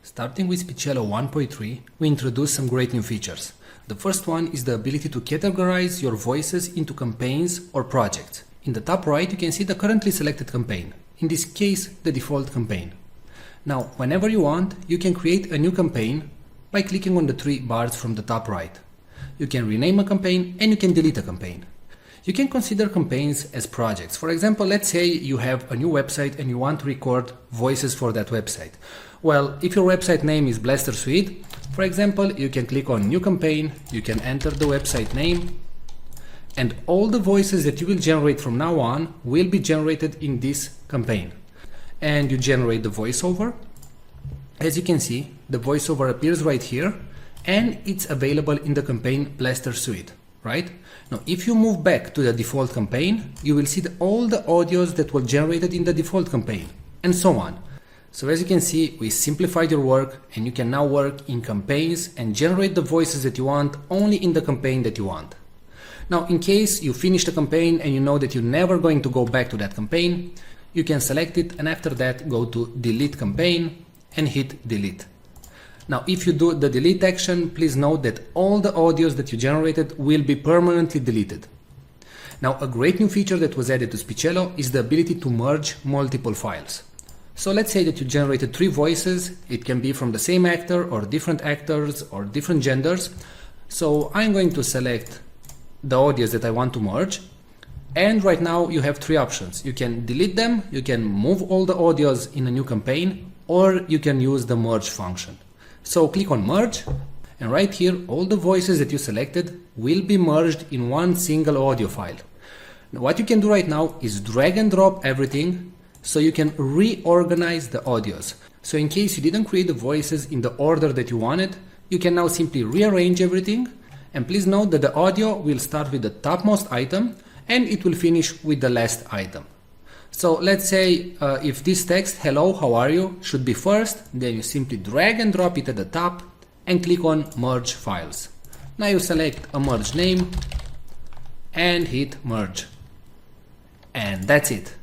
Starting with Speechelo 1.3, we introduced some great new features. The first one is the ability to categorize your voices into campaigns or projects. In the top right, you can see the currently selected campaign, in this case, the default campaign. Now, whenever you want, you can create a new campaign by clicking on the three bars from the top right. You can rename a campaign and you can delete a campaign. You can consider campaigns as projects. For example, let's say you have a new website and you want to record voices for that website. Well, if your website name is Blaster Suite, for example, you can click on New Campaign, you can enter the website name, and all the voices that you will generate from now on will be generated in this campaign. And you generate the voiceover. As you can see, the voiceover appears right here, and it's available in the campaign Blaster Suite, right? Now, if you move back to the default campaign, you will see all the audios that were generated in the default campaign, and so on. So as you can see, we simplified your work, and you can now work in campaigns and generate the voices that you want only in the campaign that you want. Now, in case you finish the campaign and you know that you're never going to go back to that campaign, you can select it and after that go to Delete Campaign and hit Delete. Now, if you do the delete action, please note that all the audios that you generated will be permanently deleted. Now, a great new feature that was added to Speechelo is the ability to merge multiple files. So let's say that you generated 3 voices. It can be from the same actor or different actors or different genders. So I'm going to select the audios that I want to merge. And right now you have 3 options. You can delete them, you can move all the audios in a new campaign, or you can use the merge function. So click on merge, and right here all the voices that you selected will be merged in one single audio file. Now, what you can do right now is drag and drop everything so you can reorganize the audios. So in case you didn't create the voices in the order that you wanted, you can now simply rearrange everything. And please note that the audio will start with the topmost item and it will finish with the last item. So let's say if this text, hello, how are you, should be first, then you simply drag and drop it at the top and click on merge files. Now you select a merge name and hit merge. And that's it.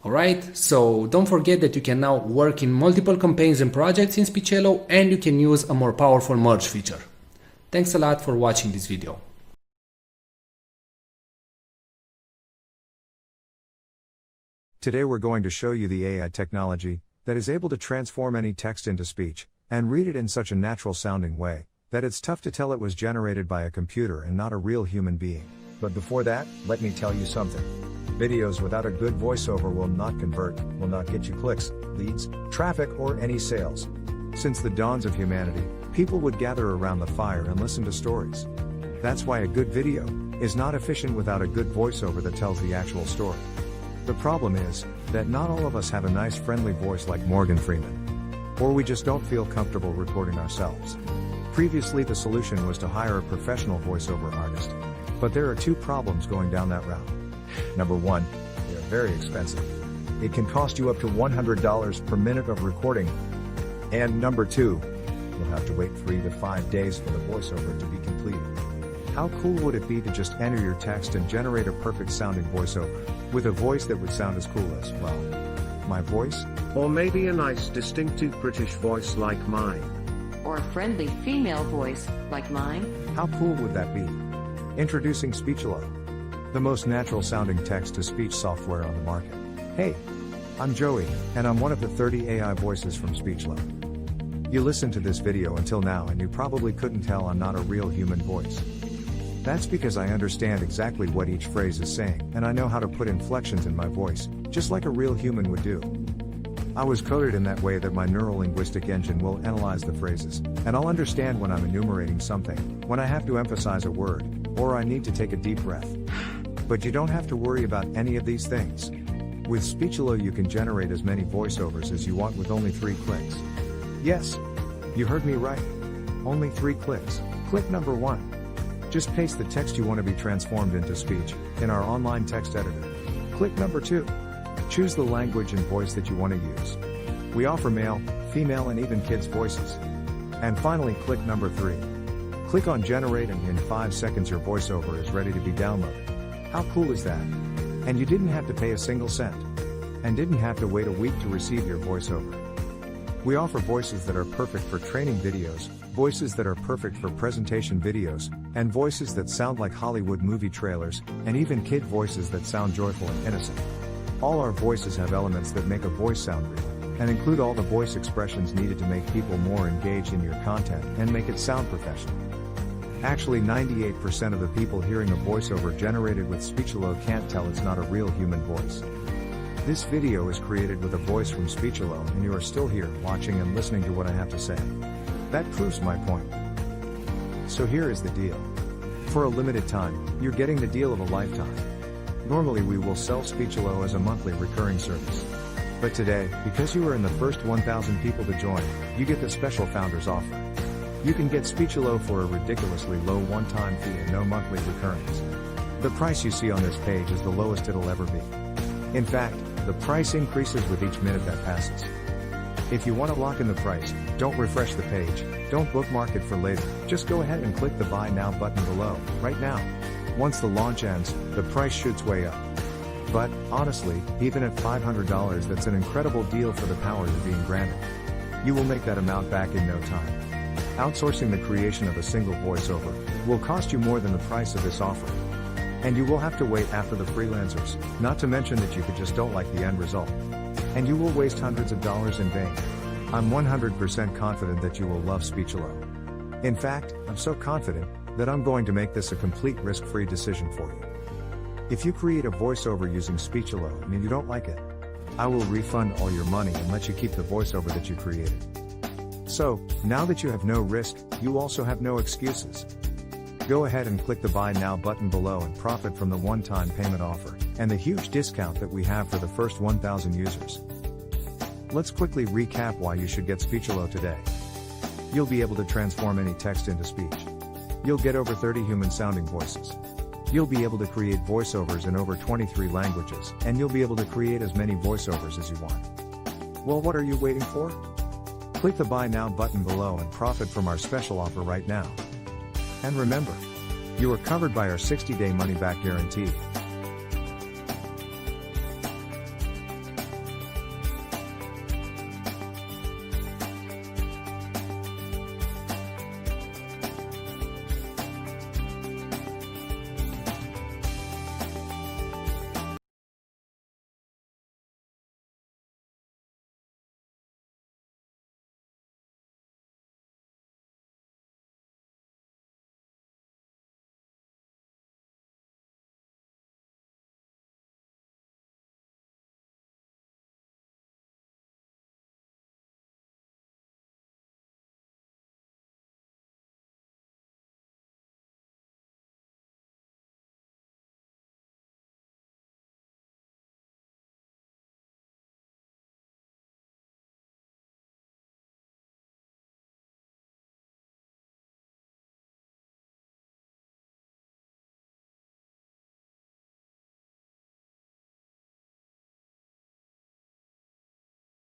Alright, so don't forget that you can now work in multiple campaigns and projects in Speechelo, and you can use a more powerful merge feature. Thanks a lot for watching this video. Today we're going to show you the AI technology that is able to transform any text into speech and read it in such a natural sounding way that it's tough to tell it was generated by a computer and not a real human being. But before that, let me tell you something. Videos without a good voiceover will not convert, will not get you clicks, leads, traffic, or any sales. Since the dawns of humanity, people would gather around the fire and listen to stories. That's why a good video is not efficient without a good voiceover that tells the actual story. The problem is that not all of us have a nice friendly voice like Morgan Freeman. Or we just don't feel comfortable recording ourselves. Previously the solution was to hire a professional voiceover artist. But there are 2 problems going down that route. Number 1, they are very expensive. It can cost you up to $100 per minute of recording. And number 2, you'll have to wait 3 to 5 days for the voiceover to be completed. How cool would it be to just enter your text and generate a perfect sounding voiceover, with a voice that would sound as cool as, well, my voice? Or maybe a nice distinctive British voice like mine. Or a friendly female voice like mine. How cool would that be? Introducing Speechelo, the most natural sounding text-to-speech software on the market. Hey, I'm Joey, and I'm one of the 30 AI voices from Speechelo. You listened to this video until now and you probably couldn't tell I'm not a real human voice. That's because I understand exactly what each phrase is saying, and I know how to put inflections in my voice, just like a real human would do. I was coded in that way that my neurolinguistic engine will analyze the phrases, and I'll understand when I'm enumerating something, when I have to emphasize a word, or I need to take a deep breath. But you don't have to worry about any of these things. With Speechelo you can generate as many voiceovers as you want with only 3 clicks. Yes, you heard me right. Only 3 clicks. Click number 1. Just paste the text you want to be transformed into speech in our online text editor. Click number 2. Choose the language and voice that you want to use. We offer male, female, and even kids' voices. And finally, click number 3. Click on generate and in 5 seconds your voiceover is ready to be downloaded. How cool is that? And you didn't have to pay a single cent. And didn't have to wait a week to receive your voiceover. We offer voices that are perfect for training videos, voices that are perfect for presentation videos, and voices that sound like Hollywood movie trailers, and even kid voices that sound joyful and innocent. All our voices have elements that make a voice sound real, and include all the voice expressions needed to make people more engaged in your content and make it sound professional. Actually, 98% of the people hearing a voiceover generated with Speechelo can't tell it's not a real human voice. This video is created with a voice from Speechelo, and you are still here watching and listening to what I have to say. That proves my point. So here is the deal. For a limited time, you're getting the deal of a lifetime. Normally we will sell Speechelo as a monthly recurring service. But today, because you are in the first 1,000 people to join, you get the special founders offer. You can get Speechelo for a ridiculously low one-time fee and no monthly recurrings. The price you see on this page is the lowest it'll ever be. In fact, the price increases with each minute that passes. If you want to lock in the price, don't refresh the page, don't bookmark it for later, just go ahead and click the Buy Now button below, right now. Once the launch ends, the price shoots way up. But, honestly, even at $500 that's an incredible deal for the power you're being granted. You will make that amount back in no time. Outsourcing the creation of a single voiceover will cost you more than the price of this offer. And you will have to wait after the freelancers, not to mention that you just don't like the end result. And you will waste hundreds of dollars in vain. I'm 100% confident that you will love Speechelo. In fact, I'm so confident that I'm going to make this a complete risk-free decision for you. If you create a voiceover using Speechelo and you don't like it, I will refund all your money and let you keep the voiceover that you created. So, now that you have no risk, you also have no excuses. Go ahead and click the Buy Now button below and profit from the one-time payment offer, and the huge discount that we have for the first 1,000 users. Let's quickly recap why you should get Speechelo today. You'll be able to transform any text into speech. You'll get over 30 human-sounding voices. You'll be able to create voiceovers in over 23 languages, and you'll be able to create as many voiceovers as you want. Well, what are you waiting for? Click the Buy Now button below and profit from our special offer right now. And remember, you are covered by our 60-day money-back guarantee.